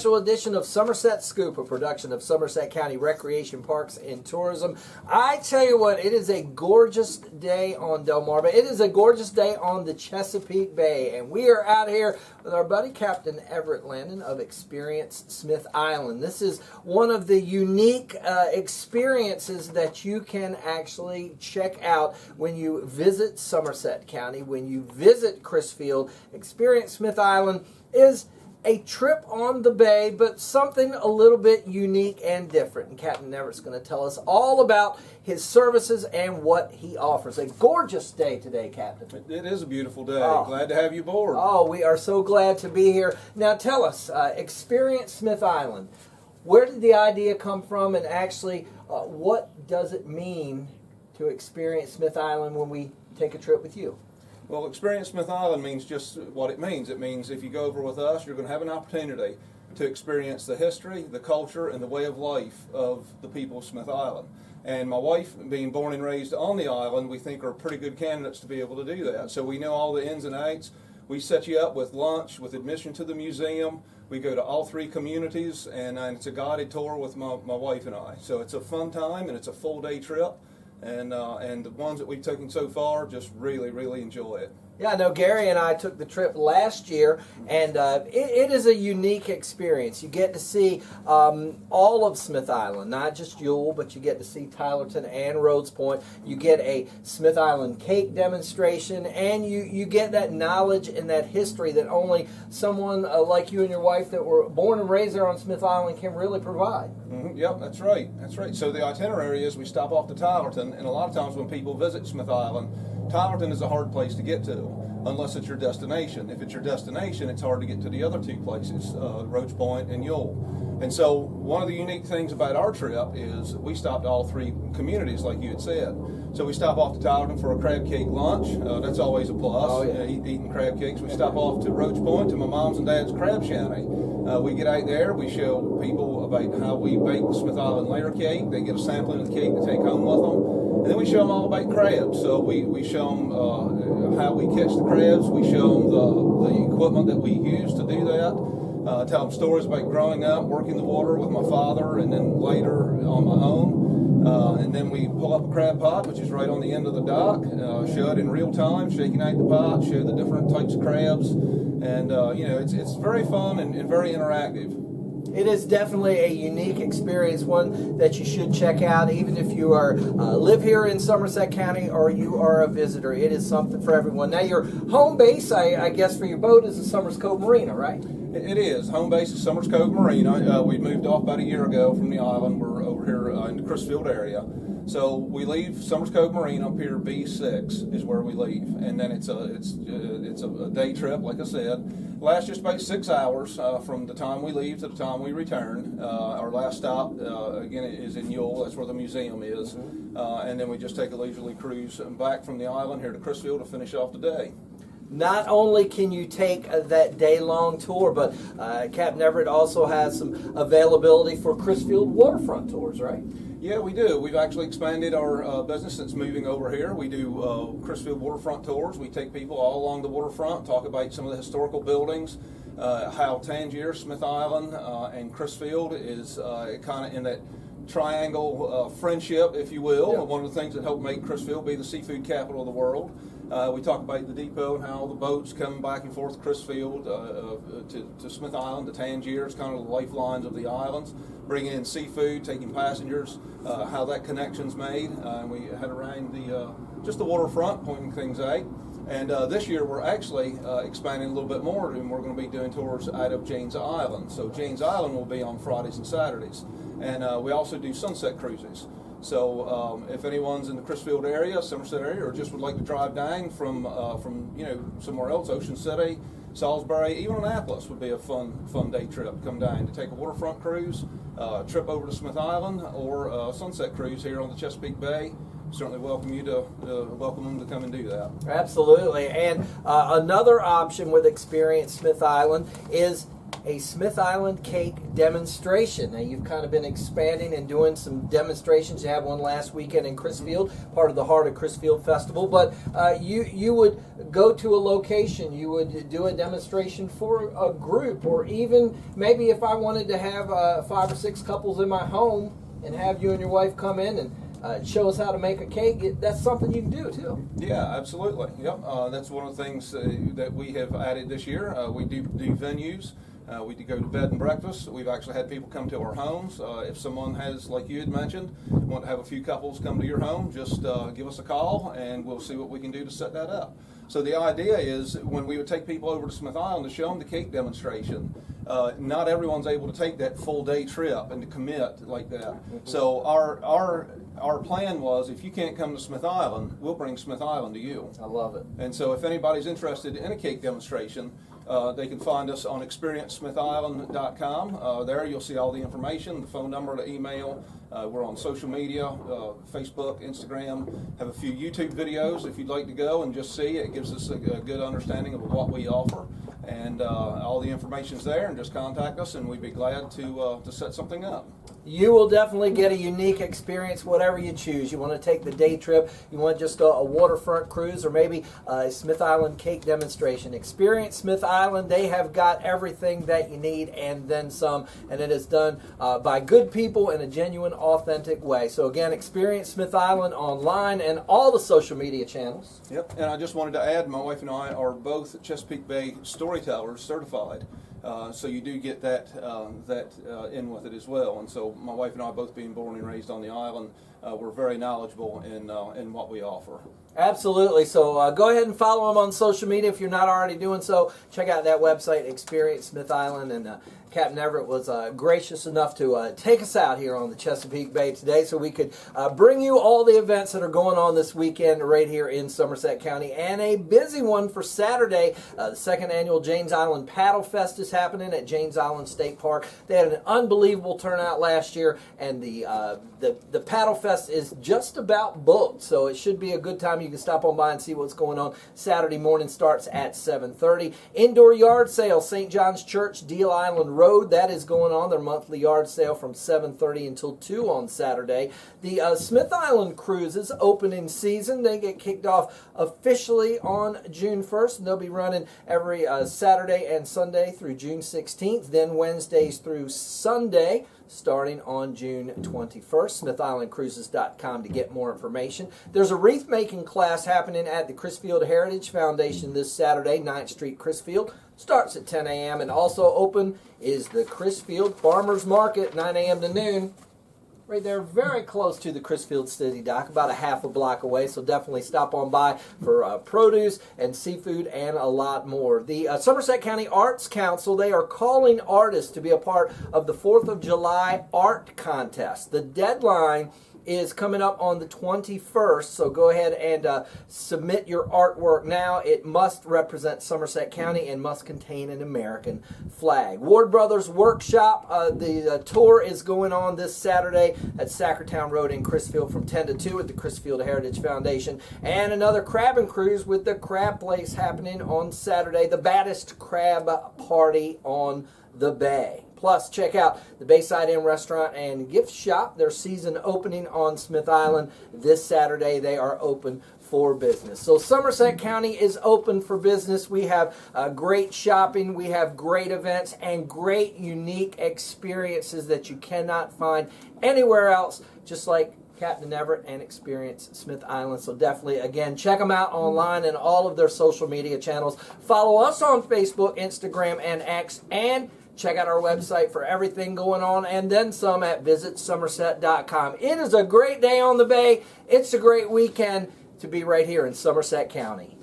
special edition of Somerset Scoop, a production of Somerset County Recreation Parks and Tourism. I tell you what, it is a gorgeous day on Delmarva. It is a gorgeous day on the Chesapeake Bay, and we are out here with our buddy Captain Everett Landon of Experience Smith Island. This is one of the unique experiences that you can actually check out when you visit Somerset County, when you visit Crisfield. Experience Smith Island is a trip on the bay, but something a little bit unique and different. And Captain Everett's going to tell us all about his services and what he offers. A gorgeous day today, Captain. It is a beautiful day. Glad to have you aboard. Oh, we are so glad to be here. Now tell us, Experience Smith Island. Where did the idea come from, and actually, what does it mean to experience Smith Island when we take a trip with you? Well, Experience Smith Island means just what it means. It means if you go over with us, you're going to have an opportunity to experience the history, the culture, and the way of life of the people of Smith Island. And my wife, being born and raised on the island, we think are pretty good candidates to be able to do that. So we know all the ins and outs. We set you up with lunch, with admission to the museum. We go to all three communities, and it's a guided tour with my wife and I. So it's a fun time, and it's a full-day trip. And the ones that we've taken so far, just really, really enjoy it. Yeah, I know Gary and I took the trip last year, and it is a unique experience. You get to see all of Smith Island, not just Yule, but you get to see Tylerton and Rhodes Point. You get a Smith Island cake demonstration, and you get that knowledge and that history that only someone like you and your wife that were born and raised there on Smith Island can really provide. Mm-hmm. Yep, that's right. That's right. So the itinerary is we stop off to Tylerton, and a lot of times when people visit Smith Island, Tylerton is a hard place to get to unless it's your destination. If it's your destination, it's hard to get to the other two places, Rhodes Point and Yule. And so one of the unique things about our trip is we stopped all three communities, like you had said. So we stop off to Tylerton for a crab cake lunch. That's always a plus, oh, yeah. Eating crab cakes. We stop off to Rhodes Point to my mom's and dad's crab shanty. We get out there, we show people about how we bake the Smith Island layer cake. They get a sampling of the cake to take home with them. And then we show them all about crabs. So we show them how we catch the crabs. We show them the equipment that we use to do that. Tell them stories about growing up, working the water with my father, and then later on my own. And then we pull up a crab pot, which is right on the end of the dock, show it in real time, shaking out the pot, show the different types of crabs. And, it's very fun and very interactive. It is definitely a unique experience, one that you should check out, even if you are live here in Somerset County or you are a visitor. It is something for everyone. Now, your home base, I guess, for your boat is the Somerset Coop Marina, right? It is. Home base is Somerset Coop Marina. We moved off about a year ago from the island. We're over here in the Crisfield area. So we leave Somerset Coop Marina up here. B6 is where we leave, and then it's a day trip, like I said. Lasts just about 6 hours from the time we leave to the time we return. Our last stop again is in Yule. That's where the museum is, and then we just take a leisurely cruise back from the island here to Crisfield to finish off the day. Not only can you take that day-long tour, but Captain Everett also has some availability for Crisfield waterfront tours, right? Yeah, we do. We've actually expanded our business since moving over here. We do Crisfield waterfront tours. We take people all along the waterfront, talk about some of the historical buildings, how Tangier, Smith Island, and Crisfield is kind of in that triangle friendship, if you will. Yeah. One of the things that helped make Crisfield be the seafood capital of the world. We talk about the depot and how the boats come back and forth to Crisfield, to Smith Island, to Tangier. It's kind of the lifelines of the islands, bringing in seafood, taking passengers, how that connection's made. And we head around just the waterfront, pointing things out. And this year we're actually expanding a little bit more, and we're going to be doing tours out of Jane's Island. So Jane's Island will be on Fridays and Saturdays. And we also do sunset cruises. So if anyone's in the Crisfield area, Somerset area, or just would like to drive down from somewhere else, Ocean City, Salisbury, even Annapolis would be a fun day trip. Come down to take a waterfront cruise, trip over to Smith Island, or a sunset cruise here on the Chesapeake Bay. Certainly welcome them to come and do that. Absolutely. And another option with Experience Smith Island is a Smith Island cake demonstration. Now, you've kind of been expanding and doing some demonstrations. You had one last weekend in Crisfield, part of the Heart of Crisfield Festival. But you would go to a location, you would do a demonstration for a group, or even maybe if I wanted to have 5 or 6 couples in my home and have you and your wife come in and show us how to make a cake, that's something you can do too. Yeah, absolutely. Yep, that's one of the things that we have added this year. We do venues. We do go to bed and breakfast. We've actually had people come to our homes. If someone has, like you had mentioned, want to have a few couples come to your home, just give us a call and we'll see what we can do to set that up. So the idea is when we would take people over to Smith Island to show them the cake demonstration, not everyone's able to take that full day trip and to commit like that. So our plan was, if you can't come to Smith Island, we'll bring Smith Island to you. I love it. And so if anybody's interested in a cake demonstration, they can find us on experiencesmithisland.com. There you'll see all the information, the phone number, the email. We're on social media, Facebook, Instagram, have a few YouTube videos if you'd like to go and just see. It gives us a good understanding of what we offer. And all the information's there, and just contact us and we'd be glad to set something up. You will definitely get a unique experience, whatever you choose. You want to take the day trip, you want just a waterfront cruise, or maybe a Smith Island cake demonstration. Experience Smith Island. They have got everything that you need and then some, and it is done by good people in a genuine, authentic way. So again, Experience Smith Island online and all the social media channels. Yep, and I just wanted to add, my wife and I are both Chesapeake Bay storytellers certified. So you do get that in with it as well. And so my wife and I, both being born and raised on the island, we're very knowledgeable in what we offer. Absolutely. So go ahead and follow them on social media if you're not already doing so. Check out that website, Experience Smith Island, and Captain Everett was gracious enough to take us out here on the Chesapeake Bay today so we could bring you all the events that are going on this weekend right here in Somerset County, and a busy one for Saturday. The second annual Janes Island Paddle Fest is happening at Janes Island State Park. They had an unbelievable turnout last year, and the Paddle Fest is just about booked, so it should be a good time. You can stop on by and see what's going on. Saturday morning starts at 7:30. Indoor yard sale, St. John's Church, Deal Island Road. That is going on, their monthly yard sale from 7:30 until 2 on Saturday. The Smith Island Cruise is opening season. They get kicked off officially on June 1st, and they'll be running every Saturday and Sunday through June 16th, then Wednesdays through Sunday, starting on June 21st. SmithIslandCruises.com to get more information. There's a wreath making class happening at the Crisfield Heritage Foundation this Saturday, 9th Street, Crisfield. Starts at 10 a.m. and also open is the Crisfield Farmers Market, 9 a.m. to noon. Right there, very close to the Crisfield City Dock, about a half a block away, so definitely stop on by for produce and seafood and a lot more. The Somerset County Arts Council, they are calling artists to be a part of the 4th of July art contest. The deadline is coming up on the 21st, so go ahead and submit your artwork now. It must represent Somerset County and must contain an American flag. Ward Brothers Workshop, the tour is going on this Saturday at Sacratown Road in Crisfield from 10 to 2 at the Crisfield Heritage Foundation. And another crabbing cruise with the Crab Place happening on Saturday, the baddest crab party on the bay. Plus, check out the Bayside Inn Restaurant and Gift Shop. Their season opening on Smith Island this Saturday. They are open for business. So Somerset County is open for business. We have great shopping, we have great events, and great unique experiences that you cannot find anywhere else, just like Captain Everett and Experience Smith Island. So definitely, again, check them out online and all of their social media channels. Follow us on Facebook, Instagram, and X, and check out our website for everything going on, and then some at visitsomerset.com. It is a great day on the bay. It's a great weekend to be right here in Somerset County.